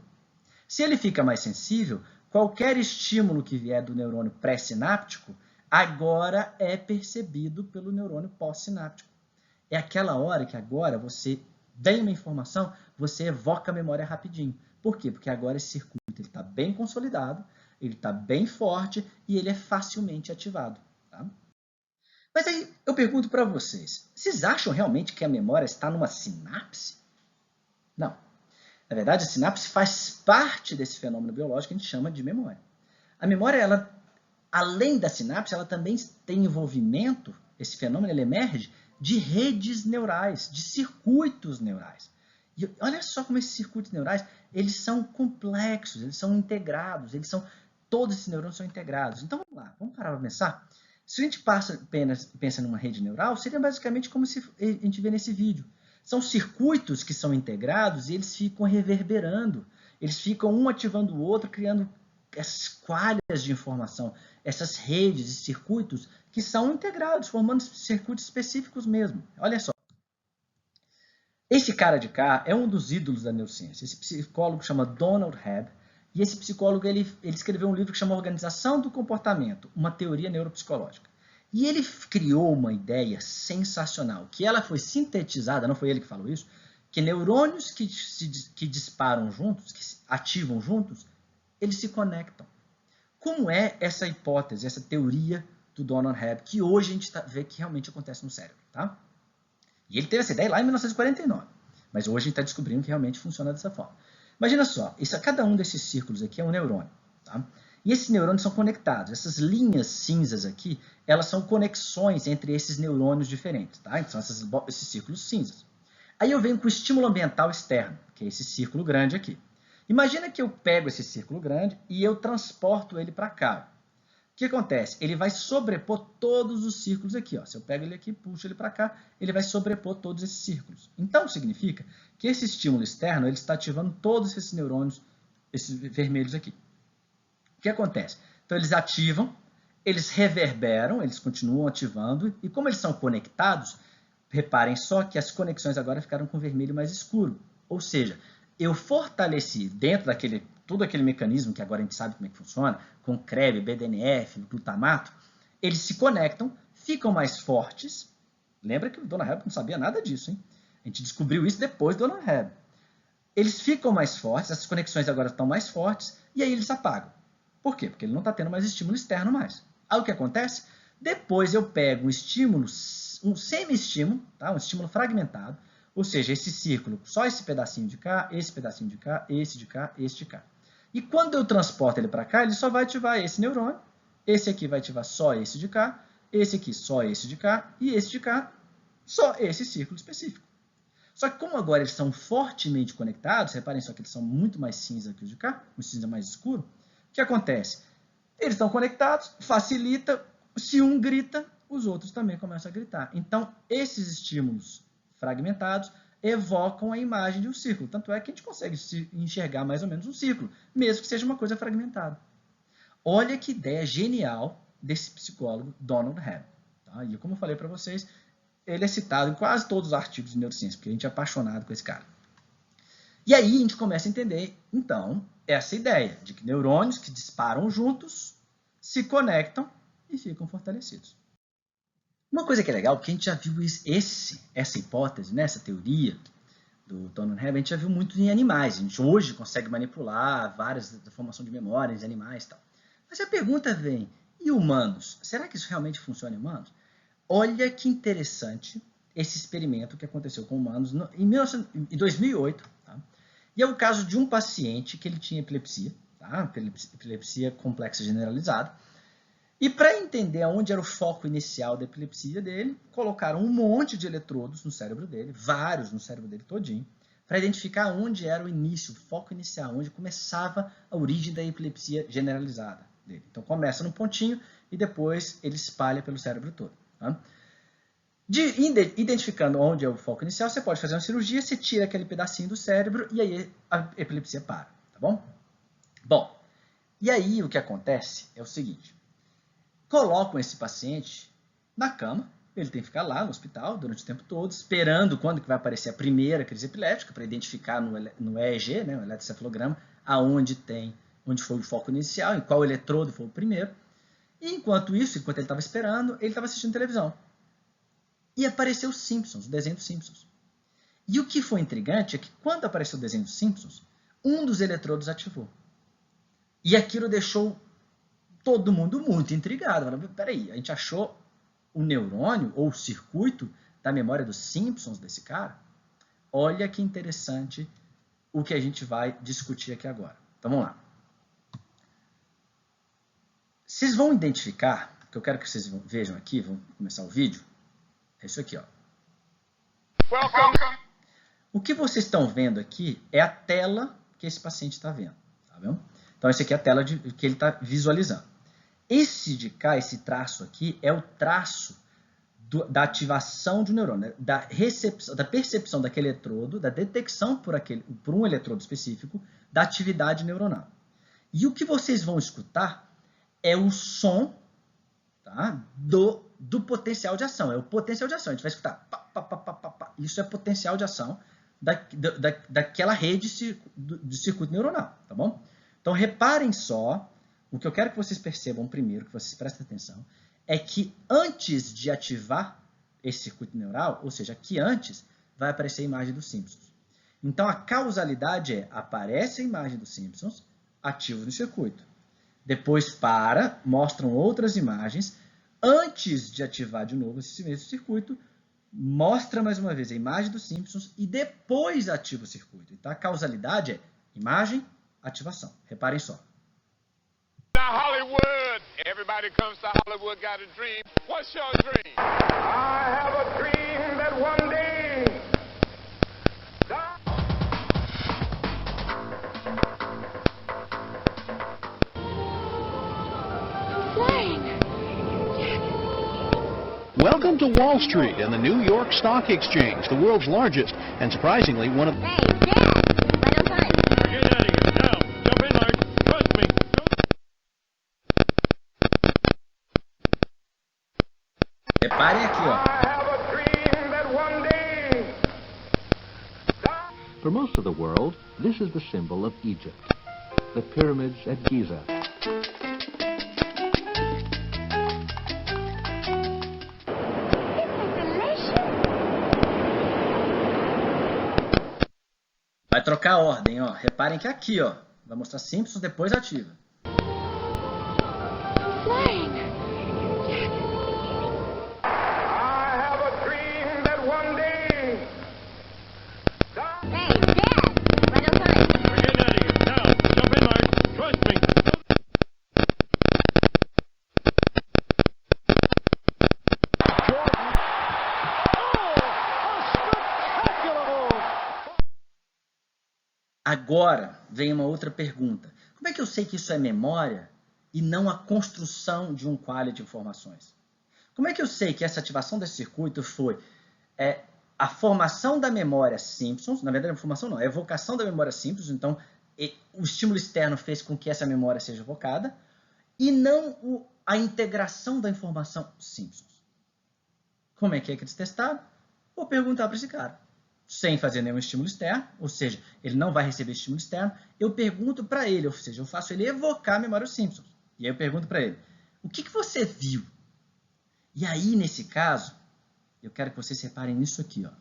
Se ele fica mais sensível, qualquer estímulo que vier do neurônio pré-sináptico agora é percebido pelo neurônio pós-sináptico. É aquela hora que agora você vem uma informação, você evoca a memória rapidinho. Por quê? Porque agora esse circuito está bem consolidado, ele está bem forte e ele é facilmente ativado. Tá? Mas aí eu pergunto para vocês acham realmente que a memória está numa sinapse? Não. Na verdade, a sinapse faz parte desse fenômeno biológico que a gente chama de memória. A memória, ela, além da sinapse, ela também tem envolvimento, esse fenômeno ele emerge de redes neurais, de circuitos neurais. E olha só como esses circuitos neurais, eles são complexos, eles são integrados, todos esses neurônios são integrados. Então vamos lá, vamos parar para pensar. Se a gente pensa numa rede neural, seria basicamente como se a gente vê nesse vídeo. São circuitos que são integrados e eles ficam reverberando, eles ficam um ativando o outro, criando essas qualhas de informação, essas redes e circuitos que são integrados, formando circuitos específicos mesmo. Olha só. Esse cara de cá é um dos ídolos da neurociência. Esse psicólogo chama Donald Hebb, e esse psicólogo ele escreveu um livro que chama Organização do Comportamento, uma teoria neuropsicológica. E ele criou uma ideia sensacional, que ela foi sintetizada, não foi ele que falou isso, que neurônios que disparam juntos, que ativam juntos, eles se conectam. Como é essa hipótese, essa teoria do Donald Hebb, que hoje a gente vê que realmente acontece no cérebro, tá? E ele teve essa ideia lá em 1949, mas hoje a gente está descobrindo que realmente funciona dessa forma. Imagina só, cada um desses círculos aqui é um neurônio, tá? E esses neurônios são conectados. Essas linhas cinzas aqui, elas são conexões entre esses neurônios diferentes, tá? Então, são esses círculos cinzas. Aí eu venho com o estímulo ambiental externo, que é esse círculo grande aqui. Imagina que eu pego esse círculo grande e eu transporto ele para cá. O que acontece? Ele vai sobrepor todos os círculos aqui. Ó. Se eu pego ele aqui e puxo ele para cá, ele vai sobrepor todos esses círculos. Então, significa que esse estímulo externo ele está ativando todos esses neurônios, esses vermelhos aqui. O que acontece? Então, eles ativam, eles reverberam, eles continuam ativando, e como eles são conectados, reparem só que as conexões agora ficaram com vermelho mais escuro. Ou seja, eu fortaleci dentro daquele, todo aquele mecanismo que agora a gente sabe como é que funciona, com CREB, BDNF, glutamato, eles se conectam, ficam mais fortes. Lembra que o Donna Hebb não sabia nada disso, hein? A gente descobriu isso depois do Donna Hebb. Eles ficam mais fortes, essas conexões agora estão mais fortes, e aí eles apagam. Por quê? Porque ele não está tendo mais estímulo externo mais. Aí o que acontece? Depois eu pego um estímulo, um semi-estímulo, tá? Um estímulo fragmentado, ou seja, esse círculo, só esse pedacinho de cá, esse pedacinho de cá, esse de cá, esse de cá. E quando eu transporto ele para cá, ele só vai ativar esse neurônio, esse aqui vai ativar só esse de cá, esse aqui só esse de cá, e esse de cá só esse círculo específico. Só que como agora eles são fortemente conectados, reparem só que eles são muito mais cinza que os de cá, um cinza mais escuro, o que acontece? Eles estão conectados, facilita, se um grita, os outros também começam a gritar. Então, esses estímulos fragmentados evocam a imagem de um círculo. Tanto é que a gente consegue enxergar mais ou menos um círculo, mesmo que seja uma coisa fragmentada. Olha que ideia genial desse psicólogo Donald Hebb. Tá? E como eu falei para vocês, ele é citado em quase todos os artigos de neurociência, porque a gente é apaixonado com esse cara. E aí a gente começa a entender, então, essa ideia de que neurônios que disparam juntos se conectam e ficam fortalecidos. Uma coisa que é legal, porque a gente já viu essa hipótese, né, essa teoria do Donald Hebb, a gente já viu muito em animais. A gente hoje consegue manipular várias da formação de memórias em animais e tal. Mas a pergunta vem, e humanos? Será que isso realmente funciona em humanos? Olha que interessante esse experimento que aconteceu com humanos em 2008. Tá? E é o caso de um paciente que ele tinha epilepsia, tá? Epilepsia complexa generalizada. E para entender onde era o foco inicial da epilepsia dele, colocaram um monte de eletrodos no cérebro dele, vários no cérebro dele todinho, para identificar onde era o início, o foco inicial, onde começava a origem da epilepsia generalizada dele. Então começa num pontinho e depois ele espalha pelo cérebro todo. Tá? Identificando onde é o foco inicial, você pode fazer uma cirurgia, você tira aquele pedacinho do cérebro e aí a epilepsia para, tá bom? Bom, e aí o que acontece é o seguinte. Colocam esse paciente na cama, ele tem que ficar lá no hospital durante o tempo todo, esperando quando que vai aparecer a primeira crise epilética, para identificar no EEG, né, o eletrocefalograma, onde foi o foco inicial, em qual eletrodo foi o primeiro. E enquanto isso, enquanto ele estava esperando, ele estava assistindo televisão. E apareceu os Simpsons, o desenho dos Simpsons. E o que foi intrigante é que quando apareceu o desenho dos Simpsons, um dos eletrodos ativou. E aquilo deixou todo mundo muito intrigado. Peraí, a gente achou o neurônio ou o circuito da memória dos Simpsons desse cara? Olha que interessante o que a gente vai discutir aqui agora. Então vamos lá. Vocês vão identificar, que eu quero que vocês vejam aqui, vamos começar o vídeo. É isso aqui, ó. Welcome. O que vocês estão vendo aqui é a tela que esse paciente está vendo. Tá vendo? Então, essa aqui é a tela que ele está visualizando. Esse de cá, esse traço aqui, é o traço da ativação de um neurônio, da percepção daquele eletrodo, da detecção por um eletrodo específico, da atividade neuronal. E o que vocês vão escutar é o som, tá, do potencial de ação. É o potencial de ação. A gente vai escutar. Pá, pá, pá, pá, pá, pá. Isso é potencial de ação daquela rede de circuito neuronal. Tá bom? Então, reparem só. O que eu quero que vocês percebam primeiro, que vocês prestem atenção, é que antes de ativar esse circuito neural, ou seja, aqui antes, vai aparecer a imagem dos Simpsons. Então, a causalidade é, aparece a imagem dos Simpsons, ativos no circuito. Depois mostram outras imagens. Antes de ativar de novo esse mesmo circuito, mostra mais uma vez a imagem dos Simpsons e depois ativa o circuito. Então, a causalidade é imagem, ativação. Reparem só. Hollywood. Everybody comes to Hollywood, got a dream. What's your dream? I have a dream that one day... Welcome to Wall Street and the New York Stock Exchange, the world's largest, and surprisingly one of... Hey, Dad! Right on time. Get out of here. Now, jump in, Mark. Trust me. Reparem aqui, ó. I have a dream that one day... For most of the world, this is the symbol of Egypt, the pyramids at Giza. Vai trocar a ordem, ó. Reparem que aqui, ó, vai mostrar Simpsons, depois ativa. I have a dream that one day... Hey, Dad! Right on time. Get out of here. Now, jump in, Mark. Trust me. Agora vem uma outra pergunta. Como é que eu sei que isso é memória e não a construção de um quality de informações? Como é que eu sei que essa ativação desse circuito foi a formação da memória Simpsons, na verdade a formação não, é a evocação da memória Simpsons, então o estímulo externo fez com que essa memória seja evocada, e não a integração da informação Simpsons. Como é que eles testaram? Vou perguntar para esse cara. Sem fazer nenhum estímulo externo, ou seja, ele não vai receber estímulo externo, eu pergunto para ele, ou seja, eu faço ele evocar a memória Simpsons. E aí eu pergunto para ele, o que você viu? E aí, nesse caso, eu quero que vocês reparem nisso aqui, ó.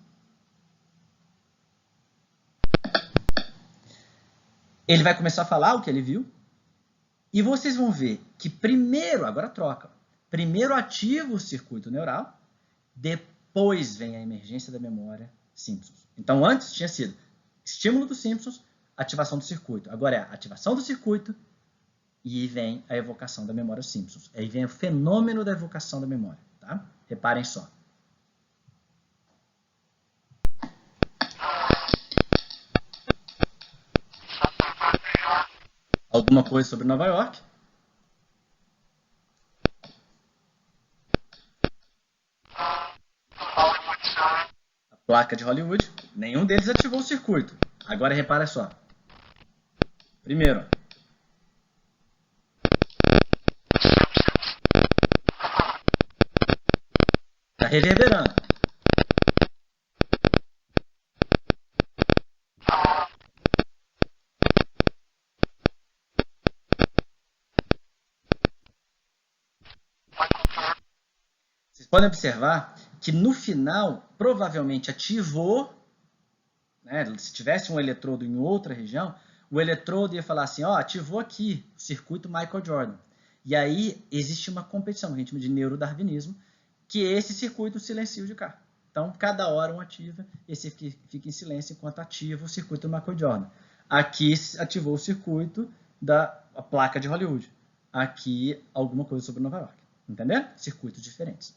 Ele vai começar a falar o que ele viu, e vocês vão ver que primeiro, agora troca, primeiro ativa o circuito neural, depois vem a emergência da memória Simpsons. Então, antes tinha sido estímulo dos Simpsons, ativação do circuito. Agora é a ativação do circuito e vem a evocação da memória Simpsons. Aí vem o fenômeno da evocação da memória. Tá? Reparem só. Alguma coisa sobre Nova York? Placa de Hollywood, nenhum deles ativou o circuito. Agora repara só. Primeiro. Está reverberando. Vocês podem observar que no final, provavelmente ativou, né, se tivesse um eletrodo em outra região, o eletrodo ia falar assim, ó, ativou aqui o circuito Michael Jordan. E aí existe uma competição, a gente chama de neurodarwinismo, que esse circuito silencia o de cá. Então, cada hora um ativa, esse fica em silêncio enquanto ativa o circuito Michael Jordan. Aqui ativou o circuito da placa de Hollywood. Aqui, alguma coisa sobre Nova York. Entendeu? Circuitos diferentes.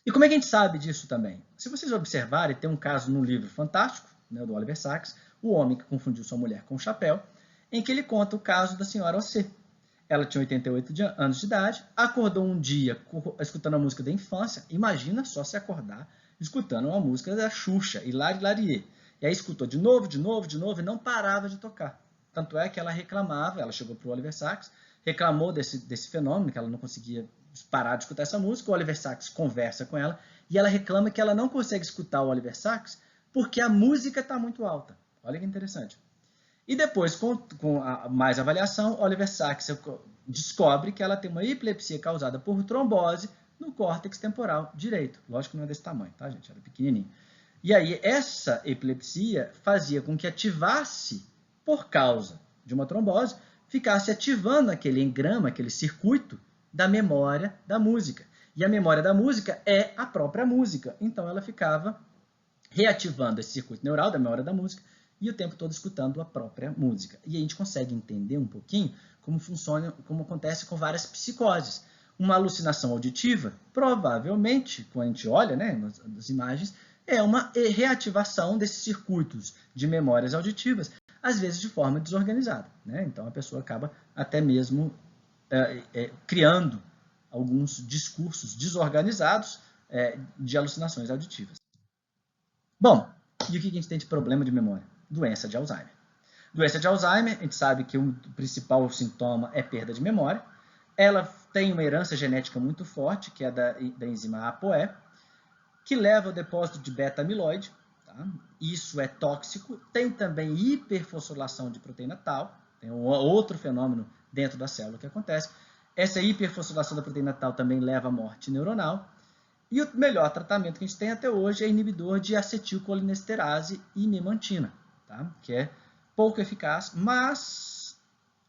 E como é que a gente sabe disso também? Se vocês observarem, tem um caso no livro fantástico, né, do Oliver Sacks, O Homem que Confundiu Sua Mulher com o Chapéu, em que ele conta o caso da senhora O.C. Ela tinha 88 anos de idade, acordou um dia escutando a música da infância. Imagina só se acordar escutando uma música da Xuxa, Hilari Larier. E aí escutou de novo e não parava de tocar. Tanto é que ela reclamava, ela chegou para o Oliver Sacks, reclamou desse fenômeno, que ela não conseguia parar de escutar essa música. O Oliver Sacks conversa com ela e ela reclama que ela não consegue escutar o Oliver Sacks porque a música está muito alta. Olha que interessante. E depois, com mais avaliação, Oliver Sacks descobre que ela tem uma epilepsia causada por trombose no córtex temporal direito. Lógico que não é desse tamanho, tá, gente? Era pequenininho. E aí, essa epilepsia fazia com que ativasse, por causa de uma trombose, ficasse ativando aquele engrama, aquele circuito da memória da música. E a memória da música é a própria música. Então, ela ficava reativando esse circuito neural da memória da música e o tempo todo escutando a própria música. E a gente consegue entender um pouquinho como funciona, como acontece com várias psicoses. Uma alucinação auditiva, provavelmente, quando a gente olha, né, nas imagens, é uma reativação desses circuitos de memórias auditivas, às vezes de forma desorganizada, né? Então a pessoa acaba até mesmo criando alguns discursos desorganizados de alucinações auditivas. Bom, e o que a gente tem de problema de memória? Doença de Alzheimer. Doença de Alzheimer, a gente sabe que o principal sintoma é perda de memória. Ela tem uma herança genética muito forte, que é da enzima ApoE, que leva ao depósito de beta-amiloide. Tá? Isso é tóxico. Tem também hiperfosforilação de proteína tau. Tem um outro fenômeno dentro da célula que acontece. Essa hiperfosforilação da proteína tau também leva à morte neuronal. E o melhor tratamento que a gente tem até hoje é inibidor de acetilcolinesterase e memantina, tá? Que é pouco eficaz, mas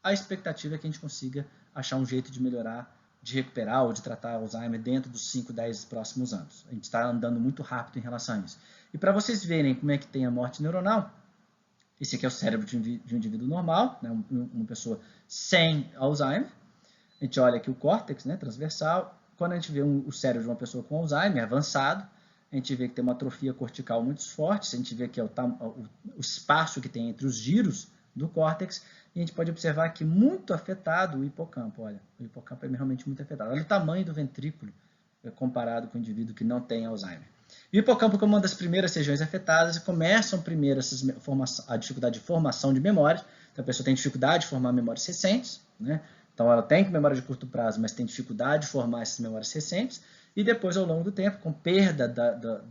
a expectativa é que a gente consiga achar um jeito de melhorar, de recuperar ou de tratar Alzheimer dentro dos 5, 10 próximos anos. A gente está andando muito rápido em relação a isso. E para vocês verem como é que tem a morte neuronal, esse aqui é o cérebro de um indivíduo normal, né? Uma pessoa sem Alzheimer. A gente olha aqui o córtex, né, transversal. Quando a gente vê o cérebro de uma pessoa com Alzheimer avançado, a gente vê que tem uma atrofia cortical muito forte, a gente vê que é o espaço que tem entre os giros do córtex, e a gente pode observar que muito afetado o hipocampo. Olha, o hipocampo é realmente muito afetado. Olha o tamanho do ventrículo comparado com o indivíduo que não tem Alzheimer. E o hipocampo, como uma das primeiras regiões afetadas, começam primeiro a dificuldade de formação de memórias. Então, a pessoa tem dificuldade de formar memórias recentes, né? Então, ela tem memória de curto prazo, mas tem dificuldade de formar essas memórias recentes. E depois, ao longo do tempo, com perda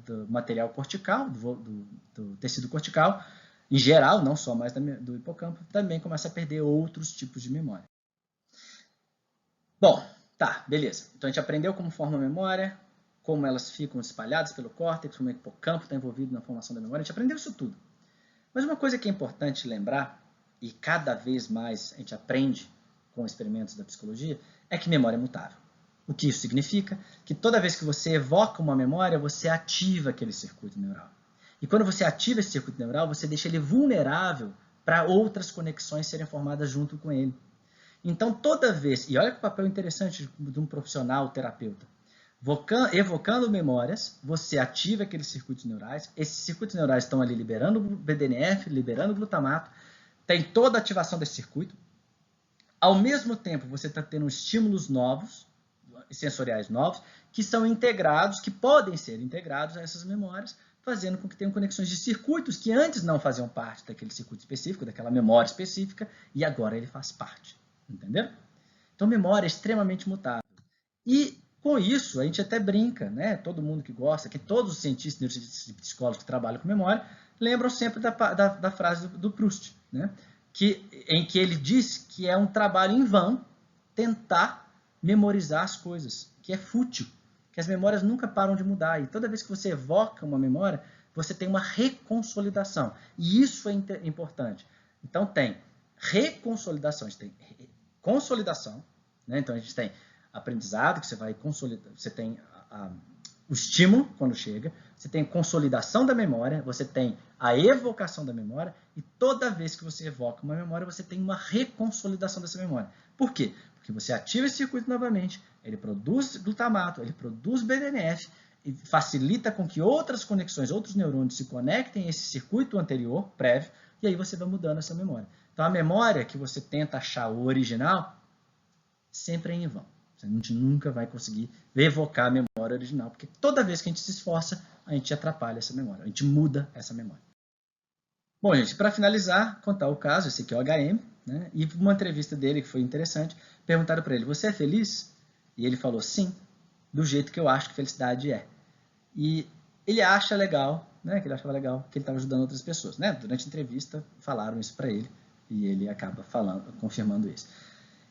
do material cortical, do tecido cortical, em geral, não só mais do hipocampo, também começa a perder outros tipos de memória. Bom, tá, beleza. Então, a gente aprendeu como forma a memória, como elas ficam espalhadas pelo córtex, como o hipocampo está envolvido na formação da memória. A gente aprendeu isso tudo. Mas uma coisa que é importante lembrar, e cada vez mais a gente aprende com experimentos da psicologia, é que memória é mutável. O que isso significa? Que toda vez que você evoca uma memória, você ativa aquele circuito neural. E quando você ativa esse circuito neural, você deixa ele vulnerável para outras conexões serem formadas junto com ele. Então, toda vez, e olha que papel interessante de um profissional terapeuta, evocando memórias, você ativa aqueles circuitos neurais, esses circuitos neurais estão ali liberando BDNF, liberando glutamato, tem toda a ativação desse circuito. Ao mesmo tempo, você está tendo estímulos novos, sensoriais novos, que são integrados, que podem ser integrados a essas memórias, fazendo com que tenham conexões de circuitos que antes não faziam parte daquele circuito específico, daquela memória específica, e agora ele faz parte. Entendeu? Então, memória é extremamente mutável. E, com isso, a gente até brinca, né? Todo mundo que gosta, que todos os cientistas, neurocientistas e psicólogos que trabalham com memória, lembram sempre da frase do Proust, né? Em que ele diz que é um trabalho em vão tentar memorizar as coisas, que é fútil, que as memórias nunca param de mudar. E toda vez que você evoca uma memória, você tem uma reconsolidação. E isso é importante. Então, tem reconsolidação, a gente tem consolidação, né? Então, a gente tem aprendizado, que você vai consolidar, você tem o estímulo quando chega, você tem consolidação da memória, você tem a evocação da memória, e toda vez que você evoca uma memória, você tem uma reconsolidação dessa memória. Por quê? Porque você ativa esse circuito novamente, ele produz glutamato, ele produz BDNF, e facilita com que outras conexões, outros neurônios se conectem a esse circuito anterior, prévio, e aí você vai mudando essa memória. Então, a memória que você tenta achar o original, sempre é em vão. A gente nunca vai conseguir evocar a memória original, porque toda vez que a gente se esforça, a gente atrapalha essa memória, a gente muda essa memória. Bom, gente, para finalizar, contar o caso, esse aqui é o HM, né? E uma entrevista dele que foi interessante, perguntaram para ele, você é feliz? E ele falou, sim, do jeito que eu acho que felicidade é. E ele acha legal, né, que ele achava legal que ele estava ajudando outras pessoas, né? Durante a entrevista falaram isso para ele e ele acaba confirmando isso.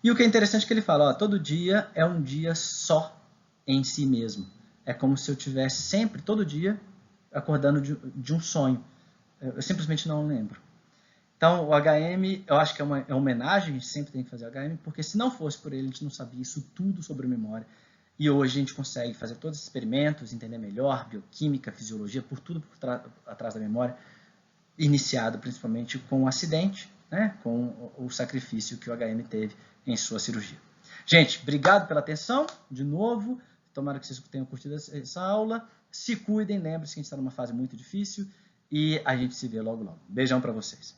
E o que é interessante é que ele fala, ó, todo dia é um dia só em si mesmo. É como se eu tivesse sempre, todo dia, acordando de um sonho. Eu simplesmente não lembro. Então, o HM, eu acho que é uma homenagem, a gente sempre tem que fazer o HM, porque se não fosse por ele, a gente não sabia isso tudo sobre memória. E hoje a gente consegue fazer todos os experimentos, entender melhor bioquímica, fisiologia, por tudo atrás da memória. iniciado principalmente com o acidente, né, com o sacrifício que o HM teve em sua cirurgia. Gente, obrigado pela atenção, de novo, tomara que vocês tenham curtido essa aula, se cuidem, lembrem-se que a gente está numa fase muito difícil, e a gente se vê logo logo. Beijão para vocês.